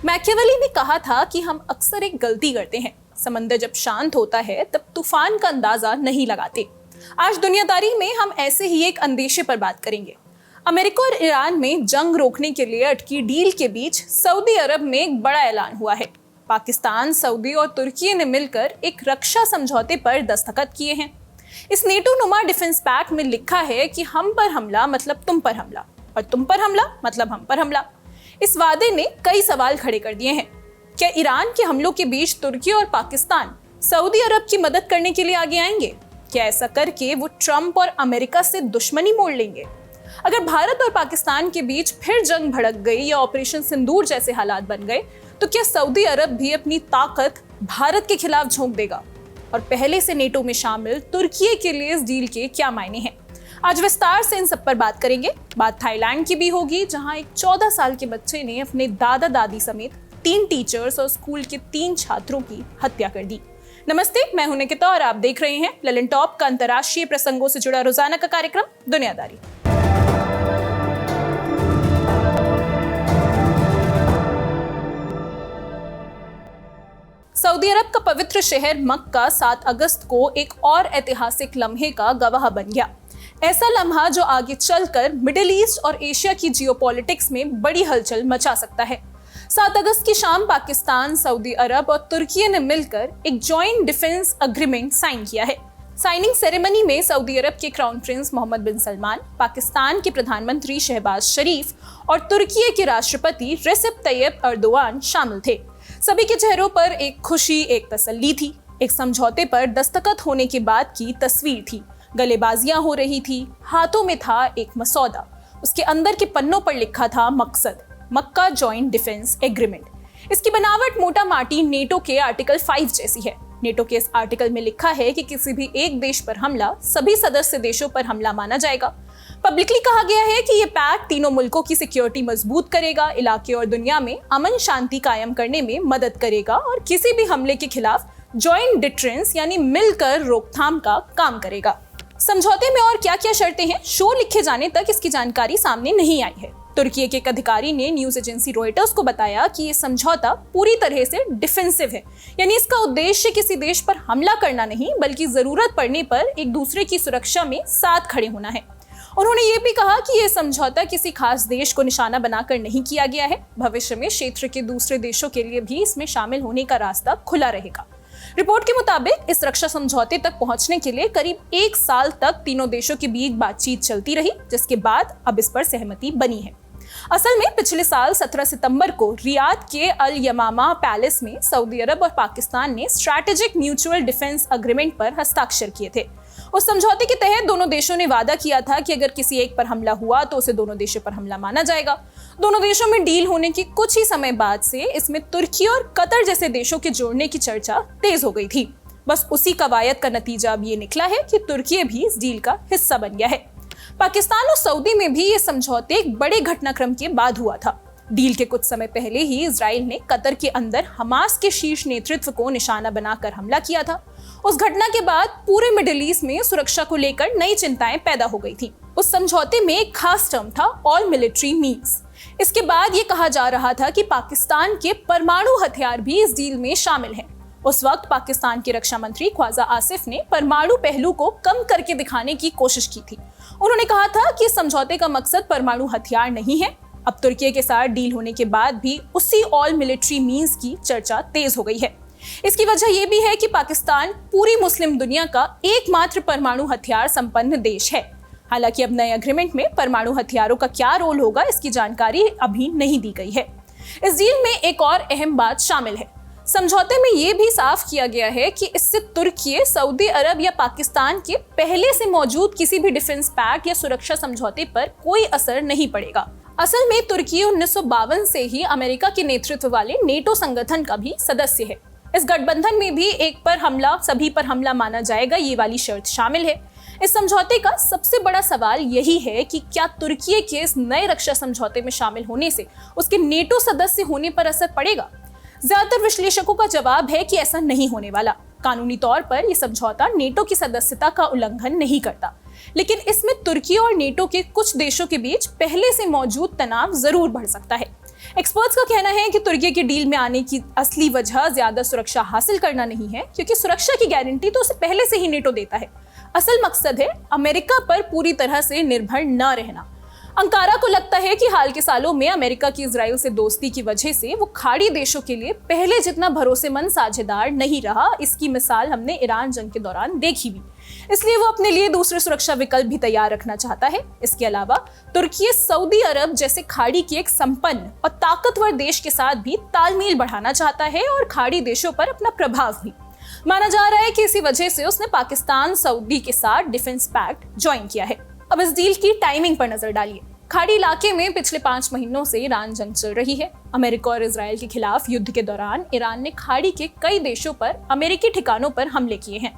Machiavelli ने कहा था कि हम अक्सर एक गलती करते हैं, समंदर जब शांत होता है तब तूफान का अंदाजा नहीं लगाते। आज दुनियादारी में हम ऐसे ही एक अंदेशे पर बात करेंगे। अमेरिका और ईरान में जंग रोकने के लिए अटकी डील के बीच सऊदी अरब में एक बड़ा ऐलान हुआ है। पाकिस्तान, सऊदी और तुर्की ने मिलकर एक रक्षा समझौते पर दस्तखत किए हैं। इस नेटो नुमा डिफेंस पैक्ट में लिखा है कि हम पर हमला मतलब तुम पर हमला और तुम पर हमला मतलब हम पर हमला। इस वादे ने कई सवाल खड़े कर दिए हैं। क्या ईरान के हमलों के बीच तुर्की और पाकिस्तान सऊदी अरब की मदद करने के लिए आगे आएंगे? क्या ऐसा करके वो ट्रंप और अमेरिका से दुश्मनी मोड़ लेंगे? अगर भारत और पाकिस्तान के बीच फिर जंग भड़क गई या ऑपरेशन सिंदूर जैसे हालात बन गए तो क्या सऊदी अरब भी अपनी ताकत भारत के खिलाफ झोंक देगा? और पहले से नेटो में शामिल तुर्की के लिए इस डील के क्या मायने हैं? आज विस्तार से इन सब पर बात करेंगे। बात थाईलैंड की भी होगी, जहां एक 14 साल के बच्चे ने अपने दादा दादी समेत 3 टीचर्स और स्कूल के 3 छात्रों की हत्या कर दी। नमस्ते, मैं हूं निकिता और आप देख रहे हैं ललन टॉप का अंतर्राष्ट्रीय प्रसंगों से जुड़ा रोजाना का कार्यक्रम दुनियादारी। सऊदी अरब का पवित्र शहर मक्का 7 अगस्त को एक और ऐतिहासिक लम्हे का गवाह बन गया। ऐसा लम्हा जो आगे चलकर मिडिल ईस्ट और एशिया की जियोपॉलिटिक्स में बड़ी हलचल मचा सकता है। 7 अगस्त की शाम पाकिस्तान, सऊदी अरब और तुर्की ने मिलकर एक जॉइंट डिफेंस एग्रीमेंट साइन किया है। साइनिंग सेरेमनी में सऊदी अरब के क्राउन प्रिंस मोहम्मद बिन सलमान, पाकिस्तान के प्रधानमंत्री शहबाज शरीफ और तुर्की के राष्ट्रपति रेसिप तैयब एर्दोगान शामिल थे। सभी के चेहरों पर एक खुशी, एक तसल्ली थी। एक समझौते पर दस्तखत होने के बाद की तस्वीर थी। गलेबाजियां हो रही थी, हाथों में था एक मसौदा। उसके अंदर के पन्नों पर लिखा था मकसद, मक्का जॉइंट डिफेंस एग्रीमेंट। इसकी बनावट मोटा माटी नेटो के आर्टिकल 5 जैसी है। नेटो के इस आर्टिकल में लिखा है कि किसी भी एक देश पर हमला सभी सदस्य देशों पर हमला माना जाएगा। पब्लिकली कहा गया है कि ये पैक्ट तीनों मुल्कों की सिक्योरिटी मजबूत करेगा, इलाके और दुनिया में अमन शांति कायम करने में मदद करेगा और किसी भी हमले के खिलाफ जॉइंट डिटरेंस यानी मिलकर रोकथाम का काम करेगा। समझौते में और क्या क्या शर्तें हैं, शो लिखे जाने तक इसकी जानकारी सामने नहीं आई है। तुर्की के एक अधिकारी ने न्यूज एजेंसी रॉयटर्स को बताया कि ये समझौता पूरी तरह से डिफेंसिव है, यानी इसका उद्देश्य किसी देश पर हमला करना नहीं बल्कि जरूरत पड़ने पर एक दूसरे की सुरक्षा में साथ खड़े होना है। उन्होंने ये भी कहा कि यह समझौता किसी खास देश को निशाना बनाकर नहीं किया गया है। भविष्य में क्षेत्र के दूसरे देशों के लिए भी इसमें शामिल होने का रास्ता खुला रहेगा। रिपोर्ट के मुताबिक इस रक्षा समझौते तक पहुंचने के लिए करीब 1 साल तक तीनों देशों के बीच बातचीत चलती रही, जिसके बाद अब इस पर सहमति बनी है। असल में पिछले साल 17 सितंबर को रियाद के अल यमामा पैलेस में सऊदी अरब और पाकिस्तान ने स्ट्रैटेजिक म्यूचुअल डिफेंस एग्रीमेंट पर हस्ताक्षर किए थे। उस समझौते के तहत दोनों देशों ने वादा किया था कि अगर किसी एक पर हमला हुआ तो उसे दोनों देशों पर हमला माना जाएगा। दोनों देशों में डील होने के कुछ ही समय बाद से इसमें तुर्की और कतर जैसे देशों के जोड़ने की चर्चा तेज हो गई थी। बस उसी कवायद का नतीजा अब ये निकला है कि तुर्की भी इस डील का हिस्सा बन गया है। पाकिस्तान और सऊदी में भी ये समझौते एक बड़े घटनाक्रम के बाद हुआ था। डील के कुछ समय पहले ही इजराइल ने कतर के अंदर हमास के शीर्ष नेतृत्व को निशाना बनाकर हमला किया था। उस घटना के बाद पूरे मिडिल ईस्ट में सुरक्षा को लेकर नई चिंताएं पैदा हो गई थी। उस समझौते में एक खास टर्म था ऑल मिलिट्री मीन्स। इसके बाद ये कहा जा रहा था कि पाकिस्तान के परमाणु हथियार भी इस डील में शामिल हैं। उस वक्त पाकिस्तान के रक्षा मंत्री ख्वाजा आसिफ ने परमाणु पहलू को कम करके दिखाने की कोशिश की थी। उन्होंने कहा था कि समझौते का मकसद परमाणु हथियार नहीं है। अब तुर्की के साथ डील होने के बाद भी उसी ऑल मिलिट्री मीन्स की चर्चा तेज हो गई है। इसकी वजह यह भी है कि पाकिस्तान पूरी मुस्लिम दुनिया का एकमात्र परमाणु हथियार संपन्न देश है। हालांकि अब नए एग्रीमेंट में परमाणु हथियारों का क्या रोल होगा इसकी जानकारी अभी नहीं दी गई है। इस डील में एक और अहम बात शामिल है। समझौते में यह भी साफ किया गया है कि इससे तुर्की, सऊदी अरब या पाकिस्तान के पहले से मौजूद किसी भी डिफेंस पैक्ट या सुरक्षा समझौते पर कोई असर नहीं पड़ेगा। असल में तुर्की 1952 से ही अमेरिका के नेतृत्व वाले नेटो संगठन का भी सदस्य है। इस गठबंधन में भी एक पर हमला सभी पर हमला माना जाएगा, ये वाली शर्त शामिल है। इस समझौते का सबसे बड़ा सवाल यही है कि क्या तुर्की के इस नए रक्षा समझौते में शामिल होने से उसके नेटो सदस्य होने पर असर पड़ेगा? ज्यादातर विश्लेषकों का जवाब है कि ऐसा नहीं होने वाला। कानूनी तौर पर यह समझौता नेटो की सदस्यता का उल्लंघन नहीं करता, लेकिन इसमें तुर्की और नेटो के कुछ देशों के बीच पहले से मौजूद तनाव जरूर बढ़ सकता है। एक्सपर्ट्स का कहना है कि तुर्की के डील में आने की असली वजह ज्यादा सुरक्षा हासिल करना नहीं है, क्योंकि सुरक्षा की गारंटी तो उसे पहले से ही नेटो देता है। असल मकसद है अमेरिका पर पूरी तरह से निर्भर न रहना। अंकारा को लगता है कि हाल के सालों में अमेरिका की इजराइल से दोस्ती की वजह से वो खाड़ी देशों के लिए पहले जितना भरोसेमंद साझेदार नहीं रहा। इसकी मिसाल हमने ईरान जंग के दौरान देखी भी। इसलिए वो अपने लिए दूसरे सुरक्षा विकल्प भी तैयार रखना चाहता है। इसके अलावा तुर्की सऊदी अरब जैसे खाड़ी के एक संपन्न और ताकतवर देश के साथ भी तालमेल बढ़ाना चाहता है और खाड़ी देशों पर अपना प्रभाव भी। माना जा रहा है कि इसी वजह से उसने पाकिस्तान सऊदी के साथ डिफेंस पैक्ट ज्वाइन किया है। अब इस डील की टाइमिंग पर नजर डालिए। खाड़ी इलाके में पिछले 5 महीनों से ईरान जंग चल रही है। अमेरिका और इजराइल के खिलाफ युद्ध के दौरान ईरान ने खाड़ी के कई देशों पर अमेरिकी ठिकानों पर हमले किए हैं।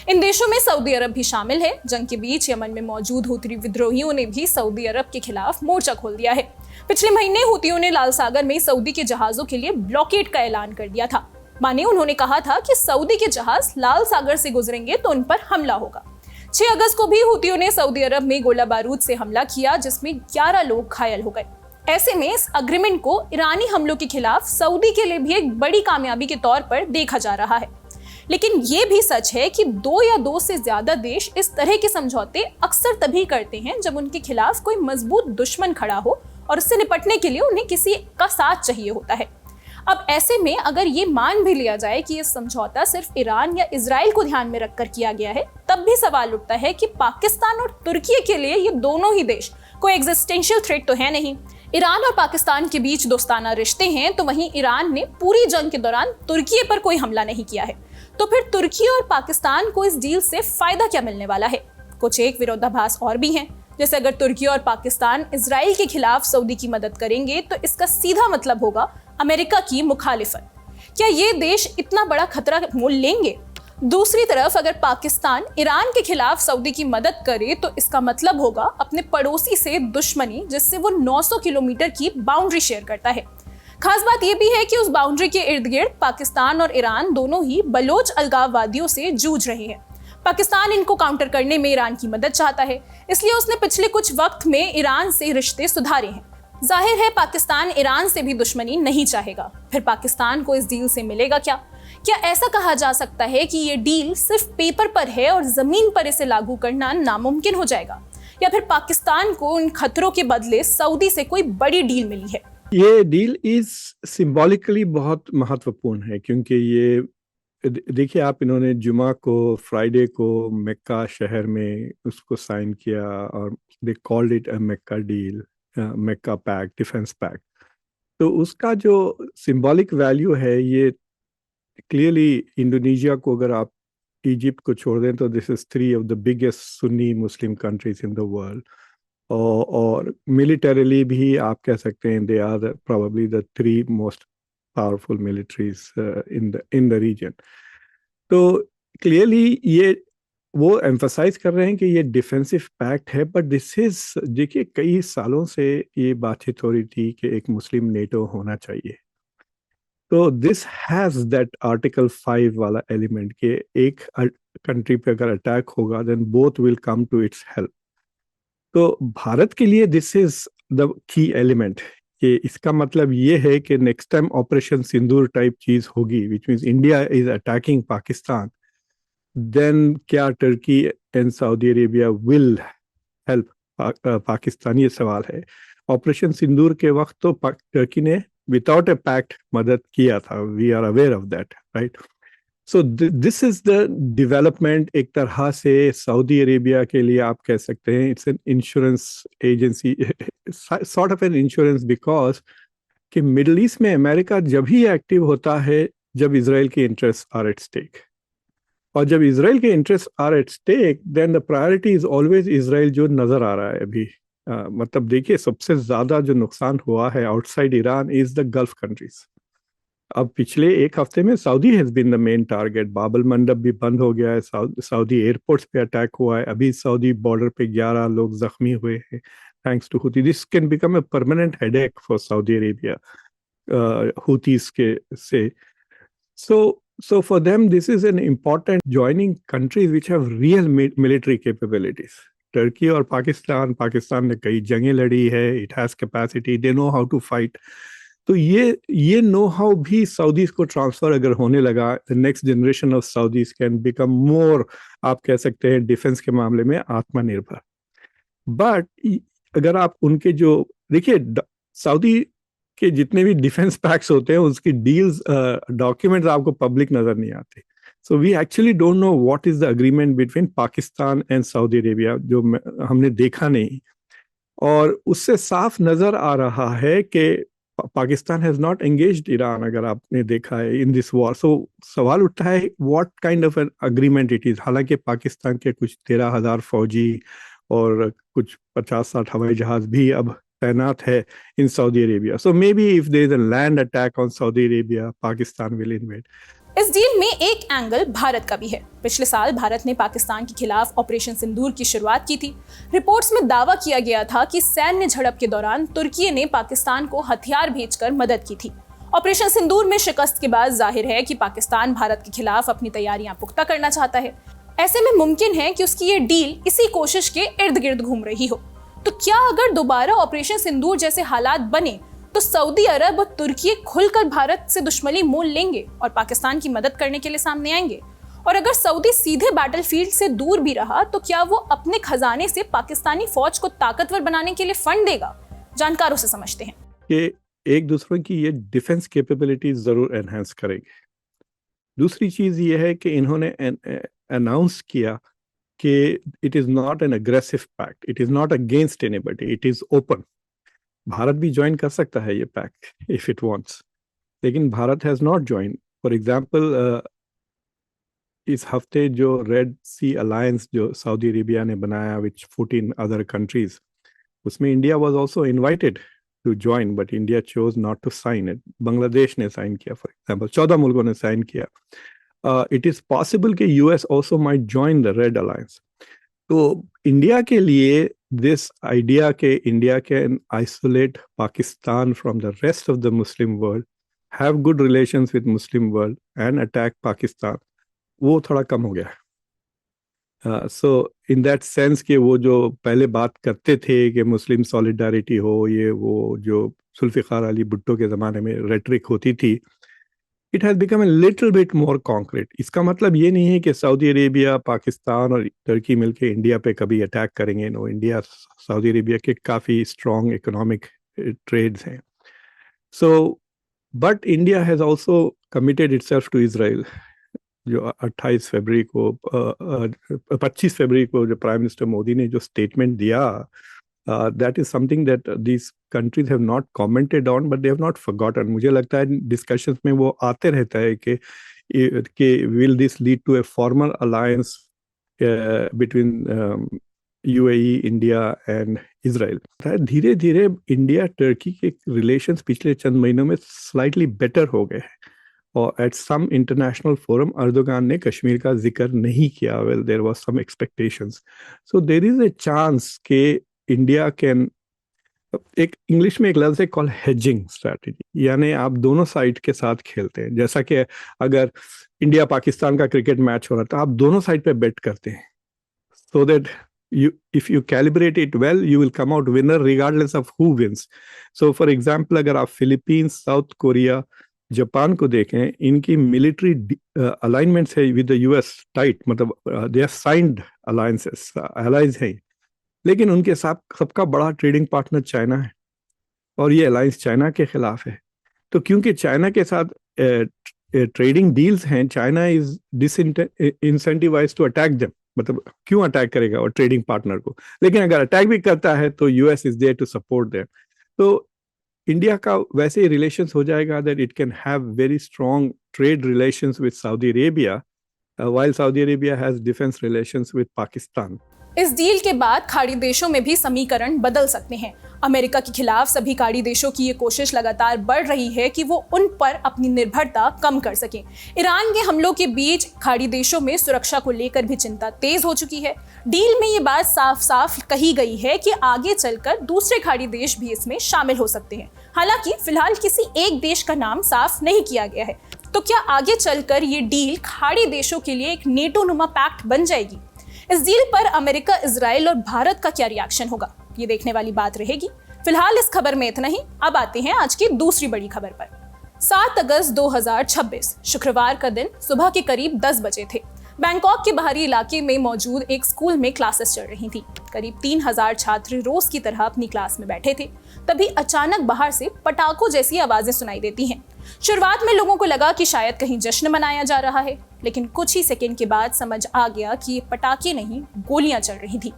इन देशों में सऊदी अरब भी शामिल है। जंग के बीच यमन में मौजूद हूती विद्रोहियों ने भी सऊदी अरब के खिलाफ मोर्चा खोल दिया है। पिछले महीने हूतियों ने लाल सागर में सऊदी के जहाजों के लिए ब्लॉकेड का ऐलान कर दिया था। माने उन्होंने कहा था कि सऊदी के जहाज लाल सागर से गुजरेंगे तो उन पर हमला होगा। 6 अगस्त को भी हूतियों ने सऊदी अरब में गोला बारूद से हमला किया, जिसमें 11 लोग घायल हो गए। ऐसे में इस अग्रीमेंट को ईरानी हमलों के खिलाफ सऊदी के लिए भी एक बड़ी कामयाबी के तौर पर देखा जा रहा है। लेकिन ये भी सच है कि 2 या 2 से ज्यादा देश इस तरह के समझौते अक्सर तभी करते हैं जब उनके खिलाफ कोई मजबूत दुश्मन खड़ा हो और उससे निपटने के लिए उन्हें किसी का साथ चाहिए होता है। अब ऐसे में अगर ये मान भी लिया जाए कि ये समझौता सिर्फ ईरान या इजराइल को ध्यान में रखकर किया गया है, तब भी सवाल उठता है कि पाकिस्तान और तुर्की के लिए ये दोनों ही देश कोई एग्जिस्टेंशियल थ्रेट तो है नहीं। ईरान और पाकिस्तान के बीच दोस्ताना रिश्ते हैं, तो वहीं ईरान ने पूरी जंग के दौरान तुर्की पर कोई हमला नहीं किया है। तो फिर तुर्की और पाकिस्तान को इस डील से फायदा क्या मिलने वाला है? कुछ एक विरोधाभास और भी हैं। जैसे अगर तुर्की और पाकिस्तान इजराइल के खिलाफ सऊदी की मदद करेंगे तो इसका सीधा मतलब होगा अमेरिका की मुखालिफत। क्या ये देश इतना बड़ा खतरा मोल लेंगे? दूसरी तरफ अगर पाकिस्तान ईरान के खिलाफ सऊदी की मदद करे तो इसका मतलब होगा अपने पड़ोसी से दुश्मनी, जिससे वो 900 किलोमीटर की बाउंड्री शेयर करता है। खास बात यह भी है कि उस बाउंड्री के इर्द गिर्द पाकिस्तान और ईरान दोनों ही बलोच अलगाववादियों से जूझ रहे हैं। पाकिस्तान इनको काउंटर करने में ईरान की मदद चाहता है, इसलिए उसने पिछले कुछ वक्त में ईरान से रिश्ते सुधारे हैं। जाहिर है पाकिस्तान ईरान से भी दुश्मनी नहीं चाहेगा। फिर पाकिस्तान को इस डील से मिलेगा क्या? क्या ऐसा कहा जा सकता है कि ये डील सिर्फ पेपर पर है और जमीन पर इसे लागू करना नामुमकिन हो जाएगा? या फिर पाकिस्तान को उन खतरों के बदले सऊदी से कोई बड़ी डील मिली है? ये डील इस सिंबॉलिकली बहुत महत्वपूर्ण है, क्योंकि ये देखिए आप, इन्होंने जुमा को, फ्राइडे को मक्का शहर में उसको साइन किया और they called it a Mecca deal, Mecca pact, defence pact. तो उसका जो सिंबॉलिक वैल्यू है, ये क्लियरली इंडोनेशिया को, अगर आप इजिप्ट को छोड़ दें तो this is 3 of the biggest Sunni Muslim countries in the world. और मिलिटरीली भी आप कह सकते हैं they are probably the 3 most powerful militaries in the region. तो क्लियरली ये वो एम्फसाइज कर रहे हैं कि ये डिफेंसिव पैक्ट है, बट दिस इज, देखिए कई सालों से ये बातचीत हो रही थी कि एक मुस्लिम नेटो होना चाहिए। तो दिस हैज दैट आर्टिकल 5 वाला एलिमेंट के एक कंट्री पे अगर अटैक होगा then both will come to its help. तो भारत के लिए this is the key element, कि इसका मतलब ये है कि next time operation Sindoor type चीज होगी, which means India is attacking Pakistan, then क्या Turkey and Saudi Arabia will help Pakistan? ये सवाल है। ऑपरेशन सिंदूर के वक्त तो टर्की ने विदाउट ए पैक्ट मदद किया था, we are aware of that, right? So this is the development. एक तरह से सऊदी अरेबिया के लिए आप कह सकते हैं it's an insurance agency, sort of an insurance, because कि मिडल ईस्ट में अमेरिका जब ही एक्टिव होता है जब इजराइल के इंटरेस्ट आर एट स्टेक, और जब इजराइल के interest are at stake then the priority is always Israel, जो नजर आ रहा है अभी। मतलब देखिए सबसे ज्यादा जो नुकसान हुआ है outside Iran is the Gulf countries. अब पिछले एक हफ्ते में Saudi has been the main target. बाबल मंडप भी बंद हो गया है, सऊदी एयरपोर्ट्स पे अटैक हुआ है, अभी सऊदी बॉर्डर पे 11 लोग जख्मी हुए हैं thanks to Houthi. This can become a permanent headache for Saudi Arabia Houthis के से। So for them, this is an important joining countries which have real military capabilities. Turkey और पाकिस्तान ने कई जंगें लड़ी है, it has capacity, they know how to fight. तो ये know how भी सऊदीज को ट्रांसफर अगर होने लगा, the next generation of Saudis can become more, आप कह सकते हैं डिफेंस के मामले में आत्मनिर्भर। बट अगर आप उनके जो देखिए, सऊदी के जितने भी डिफेंस पैक्ट्स होते हैं उसकी डील्स डॉक्यूमेंट्स आपको पब्लिक नजर नहीं आते। So we actually don't know what is the agreement between Pakistan and Saudi Arabia, जो हमने देखा नहीं। और उससे साफ नजर आ रहा है कि Pakistan has not engaged Iran, अगर आपने देखा है, इन दिस वॉर। सो सवाल उठता है what kind of an agreement it is. हालांकि पाकिस्तान के कुछ 13,000 फौजी और कुछ 50-60 हवाई जहाज भी अब तैनात है in Saudi Arabia. So maybe if there is a land attack on Saudi Arabia, Pakistan will invade. इस डील में एक एंगल भारत का भी है। पिछले साल भारत ने पाकिस्तान के खिलाफ ऑपरेशन सिंदूर की शुरुआत की थी। रिपोर्ट्स में दावा किया गया था कि सैन्य झड़प के दौरान तुर्की ने पाकिस्तान को हथियार भेजकर मदद की थी। ऑपरेशन सिंदूर में शिकस्त के बाद जाहिर है कि पाकिस्तान भारत के खिलाफ अपनी तैयारियां पुख्ता करना चाहता है। ऐसे में मुमकिन है कि उसकी ये डील इसी कोशिश के इर्द गिर्द घूम रही हो। तो क्या अगर दोबारा ऑपरेशन सिंदूर जैसे हालात बने तो सऊदी अरब और तुर्की खुलकर भारत से दुश्मनी मोल लेंगे और पाकिस्तान की मदद करने के लिए सामने आएंगे? और अगर सऊदी सीधे बैटलफील्ड से दूर भी रहा तो क्या वो अपने खजाने से पाकिस्तानी फौज को ताकतवर बनाने के लिए फंड देगा? जानकारों से समझते हैं कि एक दूसरों की ये डिफेंस कैपेबिलिटीज जरूर एनहांस करेंगे। दूसरी चीज ये है कि इन्होंने अनाउंस किया कि it is not an aggressive pact, it is not against anybody, it is open. Bharat भी ज्वाइन कर सकता है ये पैक्ट इफ इट वांट्स, लेकिन Bharat has not join. For example इस हफ्ते जो रेड सी अलायंस जो सऊदी अरेबिया ने बनाया विच 14 अदर कंट्रीज, उसमें India was also invited to join, but India chose not to sign it. Bangladesh ने साइन किया, फॉर एग्जांपल 14 मुल्कों ने साइन किया। इट इज पॉसिबल कि US also might join the red alliance. तो इंडिया के लिए this idea कि India can isolate Pakistan from the rest of the Muslim world, have good relations with Muslim world and attack Pakistan, वो थोड़ा कम हो गया। So in that sense कि वो जो पहले बात करते थे कि मुस्लिम सॉलिडारिटी हो, ये वो जो जुल्फिकार अली भुट्टो के ज़माने में रेटरिक होती थी, it has become a little bit more concrete. इसका मतलब ये नहीं है कि सऊदी अरेबिया, पाकिस्तान और तुर्की मिलकर इंडिया पे कभी अटैक करेंगे। नो, इंडिया सऊदी अरेबिया के काफ़ी स्ट्रॉन्ग इकोनॉमिक ट्रेड्स हैं। So but India has also committed itself to Israel. जो 25 फरवरी को जो प्राइम मिनिस्टर मोदी ने जो स्टेटमेंट दिया, that is something that these countries have not commented on, but they have not forgotten. मुझे लगता है discussions में वो आते रहता है कि will this lead to a formal alliance between UAE, India and Israel. धीरे धीरे इंडिया टर्की के रिलेशंस पिछले चंद महीनों में स्लाइटली बेटर हो गए हैं। और at some international forum Erdogan ने कश्मीर का जिक्र नहीं किया। Well, there was some expectations. So there is a chance के इंडिया कैन, एक इंग्लिश में एक लफ्ज़ है कॉल हेजिंग स्ट्रैटेजी, यानी आप दोनों साइड के साथ खेलते हैं। जैसा कि अगर इंडिया पाकिस्तान का क्रिकेट मैच हो रहा था, आप दोनों साइड पे बेट करते हैं, so that if you calibrate it well, you will come out winner regardless of who wins. So for example, अगर आप फिलीपींस, साउथ कोरिया, जापान को देखें, इनकी मिलिट्री अलाइनमेंट्स है विद द यूएस टाइट, मतलब they are signed alliances, allies हैं, लेकिन उनके साथ सबका बड़ा ट्रेडिंग पार्टनर चाइना है और ये अलायंस चाइना के खिलाफ है। तो क्योंकि चाइना के साथ ट्रेडिंग डील्स हैं, China is disincentivized to attack them. मतलब क्यों अटैक करेगा और ट्रेडिंग पार्टनर को, लेकिन अगर अटैक भी करता है तो US is there to support them. तो इंडिया का वैसे ही रिलेशंस हो जाएगा that it can have very strong trade relations with Saudi Arabia, while Saudi Arabia has defense relations with Pakistan. इस डील के बाद खाड़ी देशों में भी समीकरण बदल सकते हैं। अमेरिका के खिलाफ सभी खाड़ी देशों की ये कोशिश लगातार बढ़ रही है कि वो उन पर अपनी निर्भरता कम कर सकें। ईरान के हमलों के बीच खाड़ी देशों में सुरक्षा को लेकर भी चिंता तेज हो चुकी है। डील में ये बात साफ साफ कही गई है कि आगे चलकर दूसरे खाड़ी देश भी इसमें शामिल हो सकते हैं। हालांकि फिलहाल किसी एक देश का नाम साफ नहीं किया गया है। तो क्या आगे चलकर ये डील खाड़ी देशों के लिए एक नेटो नुमा पैक्ट बन जाएगी? इस डील पर अमेरिका, इजराइल और भारत का क्या रिएक्शन होगा, ये देखने वाली बात रहेगी। फिलहाल इस खबर में इतना ही। अब आते हैं आज की दूसरी बड़ी खबर पर। 7 अगस्त 2026 शुक्रवार का दिन सुबह के करीब 10 बजे थे। बैंकॉक के बाहरी इलाके में मौजूद एक स्कूल में क्लासेस चल रही थी। करीब 3000 छात्र रोज की तरह अपनी क्लास में बैठे थे। तभी अचानक बाहर से पटाखों जैसी आवाजें सुनाई देती हैं। शुरुआत में लोगों को लगा कि शायद कहीं जश्न मनाया जा रहा है, लेकिन कुछ ही सेकंड के बाद समझ आ गया कि ये पटाखे नहीं, गोलियां चल रही थी।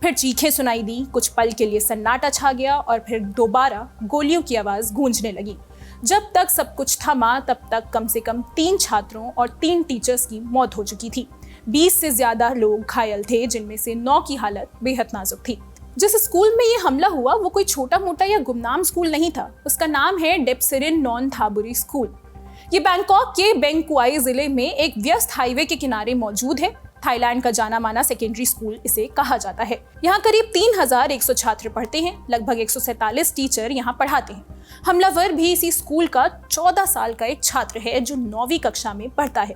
फिर चीखें सुनाई दी, कुछ पल के लिए सन्नाटा छा गया और फिर दोबारा गोलियों की आवाज गूंजने लगी। जब तक सब कुछ थमा तब तक कम से कम 3 छात्रों और 3 टीचर्स की मौत हो चुकी थी। 20 से ज्यादा लोग घायल थे, जिनमें से 9 की हालत बेहद नाजुक थी। जिस स्कूल में ये हमला हुआ वो कोई छोटा मोटा या गुमनाम स्कूल नहीं था। उसका नाम है डेप्सिरिन नॉनथाबुरी स्कूल। ये बैंकॉक के बेंगकुआई जिले में एक व्यस्त हाईवे के किनारे मौजूद है। थाईलैंड का जाना माना सेकेंडरी स्कूल इसे कहा जाता है। यहाँ करीब 3100 छात्र पढ़ते हैं। लगभग 147 टीचर यहाँ पढ़ाते हैं। हमलावर भी इसी स्कूल का 14 साल का एक छात्र है जो 9वीं कक्षा में पढ़ता है।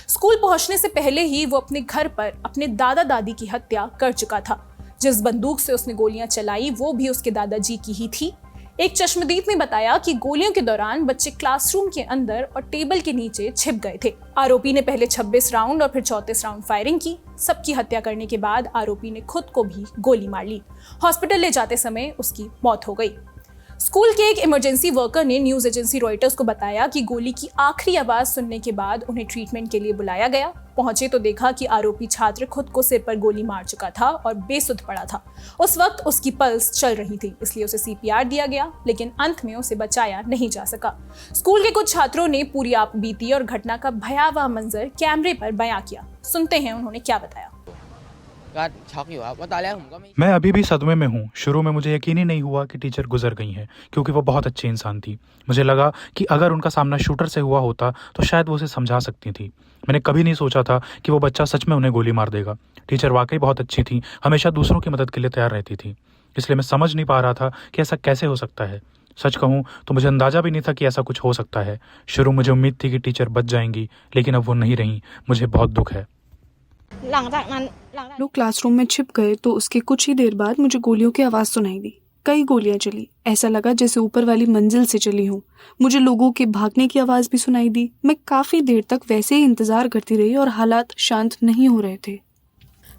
स्कूल पहुंचने से पहले ही वो अपने घर पर अपने दादा दादी की हत्या कर चुका था। जिस बंदूक से उसने गोलियां चलाई वो भी उसके दादाजी की ही थी। एक चश्मदीद ने बताया कि गोलियों के दौरान बच्चे क्लासरूम के अंदर और टेबल के नीचे छिप गए थे। आरोपी ने पहले 26 राउंड और फिर 34 राउंड फायरिंग की। सबकी हत्या करने के बाद आरोपी ने खुद को भी गोली मार ली। हॉस्पिटल ले जाते समय उसकी मौत हो गई। स्कूल के एक इमरजेंसी वर्कर ने न्यूज एजेंसी रॉयटर्स को बताया कि गोली की आखिरी आवाज सुनने के बाद उन्हें ट्रीटमेंट के लिए बुलाया गया। पहुंचे तो देखा कि आरोपी छात्र खुद को सिर पर गोली मार चुका था और बेसुध पड़ा था। उस वक्त उसकी पल्स चल रही थी, इसलिए उसे CPR दिया गया, लेकिन अंत में उसे बचाया नहीं जा सका। स्कूल के कुछ छात्रों ने पूरी आपबीती और घटना का भयावह मंजर कैमरे पर बयां किया। सुनते हैं उन्होंने क्या बताया। मैं अभी भी सदमे में हूँ। शुरू में मुझे यकीन ही नहीं हुआ कि टीचर गुजर गई हैं, क्योंकि वो बहुत अच्छी इंसान थी। मुझे लगा कि अगर उनका सामना शूटर से हुआ होता तो शायद वो उसे समझा सकती थी। मैंने कभी नहीं सोचा था कि वो बच्चा सच में उन्हें गोली मार देगा। टीचर वाकई बहुत अच्छी थी, हमेशा दूसरों की मदद के लिए तैयार रहती थी। इसलिए मैं समझ नहीं पा रहा था कि ऐसा कैसे हो सकता है। सच कहूँ तो मुझे अंदाजा भी नहीं था कि ऐसा कुछ हो सकता है। शुरू मुझे उम्मीद थी कि टीचर बच जाएंगी, लेकिन अब वो नहीं रहीं। मुझे बहुत दुख है। लोग क्लासरूम में छिप गए तो उसके कुछ ही देर बाद मुझे गोलियों की आवाज़ सुनाई दी। कई गोलियां चली, ऐसा लगा जैसे ऊपर वाली मंजिल से चली हूँ। मुझे लोगों के भागने की आवाज़ भी सुनाई दी। मैं काफ़ी देर तक वैसे ही इंतज़ार करती रही और हालात शांत नहीं हो रहे थे।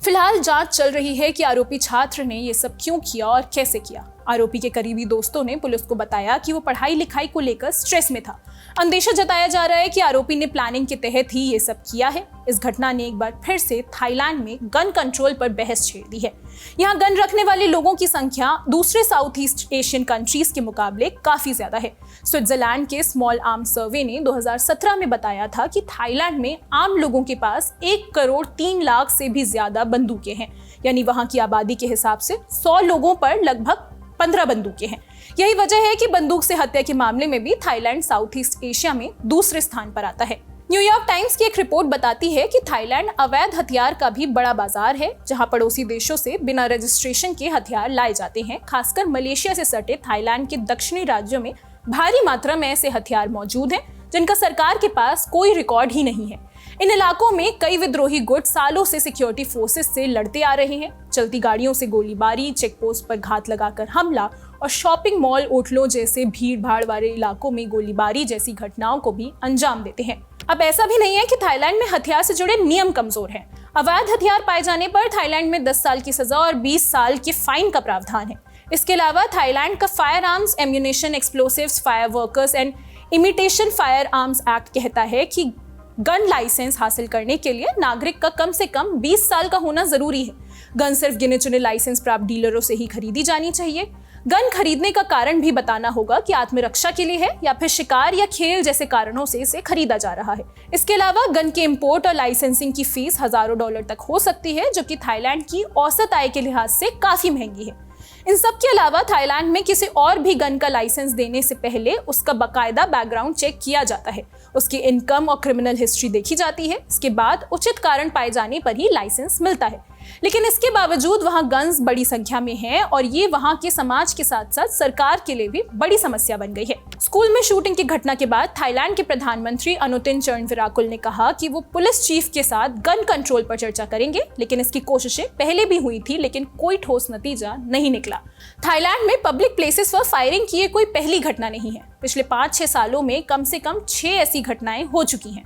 फिलहाल जांच चल रही है कि आरोपी छात्र ने ये सब क्यों किया और कैसे किया। आरोपी के करीबी दोस्तों ने पुलिस को बताया कि वो पढ़ाई लिखाई को लेकर स्ट्रेस में था। अंदेशा जताया जा रहा है कि आरोपी ने प्लानिंग के तहत ही ये सब किया है। इस घटना ने एक बार फिर से थाईलैंड में गन कंट्रोल पर बहस छेड़ दी है। यहाँ गन रखने वाले लोगों की संख्या दूसरे साउथ ईस्ट एशियन कंट्रीज के मुकाबले काफी ज्यादा है। स्विट्जरलैंड के स्मॉल आर्म्स सर्वे ने 2017 में बताया था कि थाईलैंड में आम लोगों के पास 1,03,00,000 से भी ज्यादा बंदूकें हैं। यानी वहां की आबादी के हिसाब से 100 लोगों पर लगभग 15 बंदूकें हैं। यही वजह है कि बंदूक से हत्या के मामले में भी थाईलैंड साउथ ईस्ट एशिया में दूसरे स्थान पर आता है। न्यूयॉर्क टाइम्स की एक रिपोर्ट बताती है कि थाईलैंड अवैध हथियार का भी बड़ा बाजार है, जहां पड़ोसी देशों से बिना रजिस्ट्रेशन के हथियार लाए जाते हैं। खासकर मलेशिया से सटे थाईलैंड के दक्षिणी राज्यों में भारी मात्रा में ऐसे हथियार मौजूद हैं जिनका सरकार के पास कोई रिकॉर्ड ही नहीं है। इन इलाकों में कई विद्रोही गुट सालों से सिक्योरिटी फोर्सेस से लड़ते आ रहे हैं। चलती गाड़ियों से गोलीबारी, चेक पोस्ट पर घात लगाकर हमला और शॉपिंग मॉल, होटलों जैसे भीड़ भाड़ वाले इलाकों में गोलीबारी जैसी घटनाओं को भी अंजाम देते हैं। अब ऐसा भी नहीं है कि थाईलैंड में हथियार से जुड़े नियम कमजोर हैं। अवैध हथियार पाए जाने पर थाईलैंड में 10 साल की सजा और 20 साल के फाइन का प्रावधान है। इसके अलावा थाईलैंड का fire arms, ammunition, explosives, fire workers and imitation fire arms act कहता है कि गन लाइसेंस हासिल करने के लिए नागरिक का कम से कम 20 साल का होना जरूरी है। गन सिर्फ गिने चुने लाइसेंस प्राप्त डीलरों से ही खरीदी जानी चाहिए। गन खरीदने का कारण भी बताना होगा कि आत्मरक्षा के लिए है या फिर शिकार या खेल जैसे कारणों से इसे खरीदा जा रहा है। इसके अलावा गन के इंपोर्ट और लाइसेंसिंग की फीस हजारों डॉलर तक हो सकती है, जो कि थाईलैंड की औसत आय के लिहाज से काफी महंगी है। इन सब के अलावा थाईलैंड में किसी और भी गन का लाइसेंस देने से पहले उसका बाकायदा बैकग्राउंड चेक किया जाता है। उसकी इनकम और क्रिमिनल हिस्ट्री देखी जाती है। इसके बाद उचित कारण पाए जाने पर ही लाइसेंस मिलता है। लेकिन इसके बावजूद वहां गन्स बड़ी संख्या में हैं और ये वहां के समाज के साथ साथ सरकार के लिए भी बड़ी समस्या बन गई है। स्कूल में शूटिंग की घटना के बाद थाईलैंड के प्रधानमंत्री अनुतिन चरणविराकुल ने कहा कि वो पुलिस चीफ के साथ गन कंट्रोल पर चर्चा करेंगे, लेकिन इसकी कोशिशें पहले भी हुई थी लेकिन कोई ठोस नतीजा नहीं निकला। थाईलैंड में पब्लिक प्लेसेस पर फायरिंग की ये कोई पहली घटना नहीं है। पिछले 5-6 सालों में कम से कम 6 ऐसी घटनाएं हो चुकी हैं।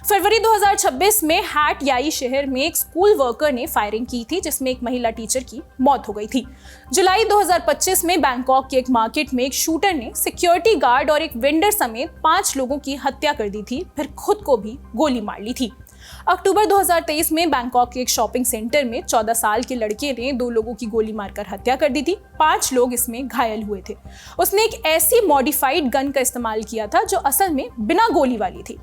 फरवरी 2026 में हैट याई शहर में एक स्कूल वर्कर ने फायरिंग की थी जिसमें एक महिला टीचर की मौत हो गई थी। जुलाई 2025 में बैंकॉक के एक मार्केट में एक शूटर ने सिक्योरिटी गार्ड और एक वेंडर समेत 5 लोगों की हत्या कर दी थी, फिर खुद को भी गोली मार ली थी। अक्टूबर 2023 में बैंकॉक के एक शॉपिंग सेंटर में 14 साल के लड़के ने 2 लोगों की गोली मारकर हत्या कर दी थी। 5 लोग इसमें घायल हुए थे। उसने एक ऐसी मॉडिफाइड गन का इस्तेमाल किया था जो असल में बिना गोली वाली थी।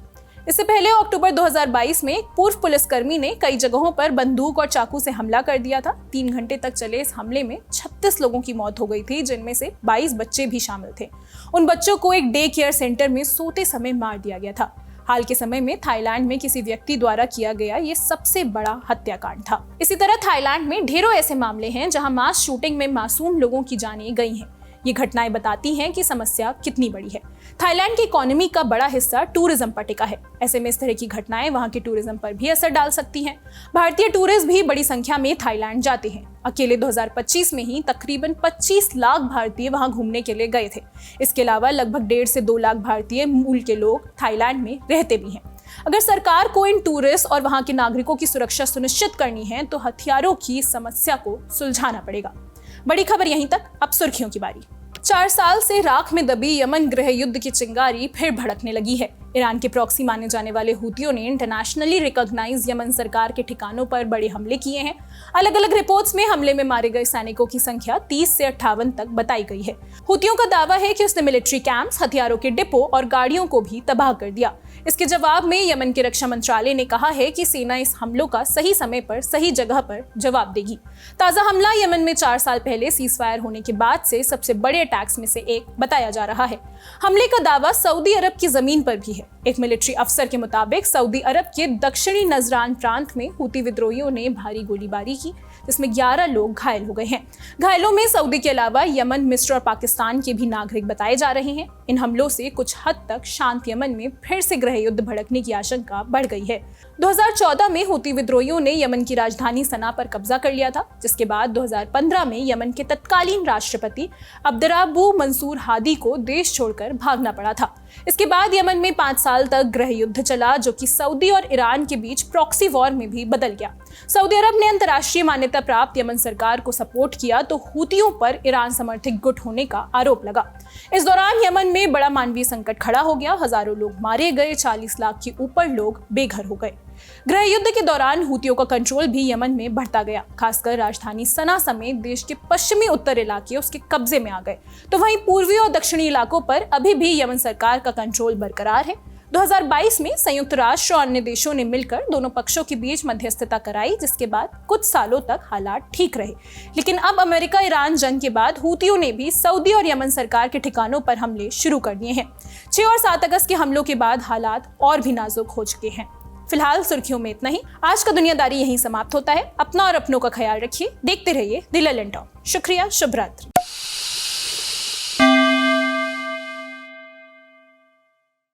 इससे पहले अक्टूबर 2022 में एक पूर्व पुलिसकर्मी ने कई जगहों पर बंदूक और चाकू से हमला कर दिया था। 3 घंटे तक चले इस हमले में 36 लोगों की मौत हो गई थी, जिनमें से 22 बच्चे भी शामिल थे। उन बच्चों को एक डे केयर सेंटर में सोते समय मार दिया गया था। हाल के समय में थाईलैंड में किसी व्यक्ति द्वारा किया गया ये सबसे बड़ा हत्याकांड था। इसी तरह थाईलैंड में ढेरों ऐसे मामले हैं जहां मास शूटिंग में मासूम लोगों की जानें गई हैं। ये घटनाएं बताती हैं कि समस्या कितनी बड़ी है। थाईलैंड की इकोनॉमी का बड़ा हिस्सा टूरिज्म पर टिका है। ऐसे में इस तरह की घटनाएं वहां के टूरिज्म पर भी असर डाल सकती हैं। भारतीय टूरिस्ट भी बड़ी संख्या में थाईलैंड जाते हैं। अकेले 2025 में ही तकरीबन 25 लाख भारतीय वहां घूमने के लिए गए थे। इसके अलावा लगभग 1.5 से 2 लाख भारतीय मूल के लोग थाईलैंड में रहते भी हैं। अगर सरकार को इन टूरिस्ट और वहां के नागरिकों की सुरक्षा सुनिश्चित करनी है तो हथियारों की समस्या को सुलझाना पड़ेगा। बड़ी खबर यहीं तक, अब सुर्खियों की बारी। 4 साल से राख में दबी यमन गृह युद्ध की चिंगारी फिर भड़कने लगी है। ईरान के प्रॉक्सी माने जाने वाले हूतियों ने इंटरनेशनली रिकॉग्नाइज यमन सरकार के ठिकानों पर बड़े हमले किए हैं। अलग अलग रिपोर्ट्स में हमले में मारे गए सैनिकों की संख्या 30 से 58 तक बताई गई है। हूतियों का दावा है कि उसने मिलिट्री कैंप्स, हथियारों के डिपो और गाड़ियों को भी तबाह कर दिया। इसके जवाब में यमन के रक्षा मंत्रालय ने कहा है कि सेना इस हमलों का सही समय पर सही जगह पर जवाब देगी। ताजा हमला यमन में 4 साल पहले सीजफायर होने के बाद से सबसे बड़े अटैक्स में से एक बताया जा रहा है। हमले का दावा सऊदी अरब की जमीन पर भी है। एक मिलिट्री अफसर के मुताबिक सऊदी अरब के दक्षिणी नजरान प्रांत में हूती विद्रोहियों ने भारी गोलीबारी की, जिसमें 11 लोग घायल हो गए हैं। घायलों में सऊदी के अलावा यमन, मिस्र और पाकिस्तान के भी नागरिक बताए जा रहे हैं। इन हमलों से कुछ हद तक शांत यमन में फिर से गृह युद्ध भड़कने की आशंका बढ़ गई है। 2014 में हूती विद्रोहियों ने यमन की राजधानी सना पर कब्जा कर लिया था, जिसके बाद 2015 में यमन के तत्कालीन राष्ट्रपति अब्दुर्रब्बु मंसूर हादी को देश छोड़कर भागना पड़ा था। इसके बाद यमन में 5 साल तक गृह युद्ध चला, जो कि सऊदी और ईरान के बीच प्रॉक्सी वॉर में भी बदल गया। सऊदी अरब ने अंतर्राष्ट्रीय मान्यता प्राप्त यमन सरकार को सपोर्ट किया तो हूतियों पर ईरान समर्थित गुट होने का आरोप लगा। इस दौरान यमन में बड़ा मानवीय संकट खड़ा हो गया। हजारों लोग मारे गए, 40 लाख के ऊपर लोग बेघर हो गए। गृह युद्ध के दौरान हूतियों का कंट्रोल भी यमन में बढ़ता गया। खासकर राजधानी सना समेत देश के पश्चिमी उत्तर इलाके उसके कब्जे में आ गए, तो वहीं पूर्वी और दक्षिणी इलाकों पर अभी भी यमन सरकार का कंट्रोल बरकरार है। 2022 में संयुक्त राष्ट्र और अन्य देशों ने मिलकर दोनों पक्षों के बीच मध्यस्थता कराई, जिसके बाद कुछ सालों तक हालात ठीक रहे। लेकिन अब अमेरिका ईरान जंग के बाद हूतियों ने भी सऊदी और यमन सरकार के ठिकानों पर हमले शुरू कर दिए हैं। 6 और 7 अगस्त के हमलों के बाद हालात और भी नाजुक हो चुके हैं। फिलहाल सुर्खियों में इतना ही। आज का दुनियादारी यहीं समाप्त होता है। अपना और अपनों का ख्याल रखिए। देखते रहिए द ललन टॉक। शुक्रिया, शुभ रात्रि।